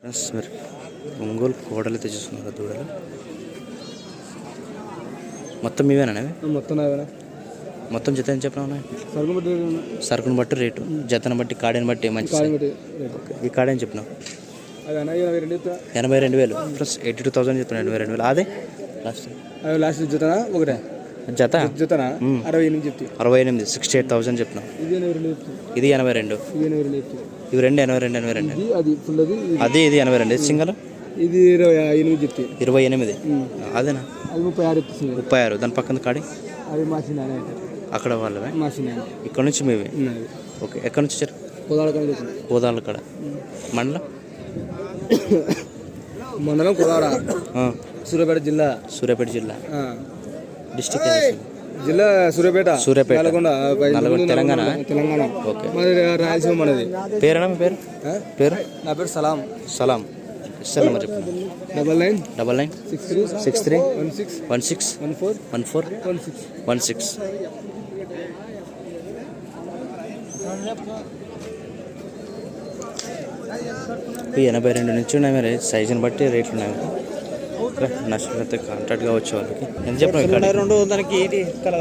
Sir Ongole కోడలు అయితే చూస్తున్నారు దూడలు మొత్తం ఇవేనా మొత్తం జత అని చెప్పినా సరుకుని బట్టి రేటు జతను బట్టి కాడని బట్టి మంచి ఈ కాడని చెప్పినావు 82,000 ప్లస్ 82,000 చెప్పిన 82,000 అదే లాస్ట్ జతనా ఒకటే జత జతనా 68 68,000 చెప్పినావు ఇది 82 ఇవి రెండు 82 అది ఇది 82 సింగల్ ఇది 28 అదేనా 36 దాని పక్కన కాడి అక్కడ వాళ్ళవే ఇక్కడ నుంచి మేమే ఓకే ఎక్కడి నుంచి వచ్చారు కోదాళ్ళ కాడ మండలం కోదాడ సూర్యాపేట జిల్లా డిస్ట్రిక్ట్ జిల్లా సూర్యాపేట నల్గొండ తెలంగాణ ఓకే రాయలసీమ మనది పేరేనా మీ పేరు నా పేరు సలాం సెల్ నెంబర్ చెప్పండి 9963161416 82 నుంచి ఉన్నాయి మరి సైజుని బట్టి రేట్లు ఉన్నాయి నష్టం అయితే కాంట్రాక్ట్గా వచ్చే వాళ్ళకి ఎంత చెప్పినా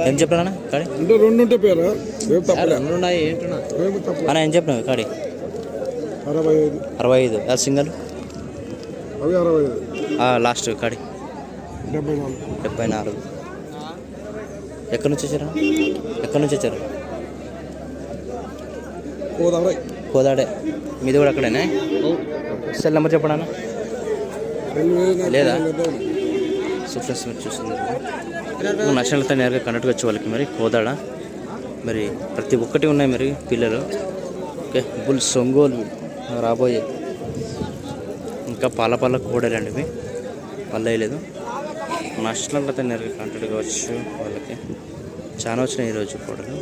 ఎంత చెప్పినా కాడి అన్న ఏం చెప్పినావు కాడి 65 అది సింగల్ లాస్ట్ కాడి 74 ఎక్కడి నుంచి వచ్చారు కోదాడే మీది కూడా అక్కడేనా సెల్ నెంబర్ చెప్పడా లేదా సూఫ్రెస్ మీరు చూస్తుంది నచ్చినట్లయితే నేరుగా కనెక్ట్గా వచ్చే వాళ్ళకి మరి కోదాడ మరి ప్రతి ఒక్కటి ఉన్నాయి మరి పిల్లలు ఓకే బుల్ సొంగోలు రాబోయే ఇంకా పాల కోడలండి ఇవి పళ్ళు వేయలేదు నచ్చినట్లయితే నేరుగా కాంటాక్ట్గా వచ్చు వాళ్ళకి చాలా వచ్చినాయి ఈరోజు కోడలు.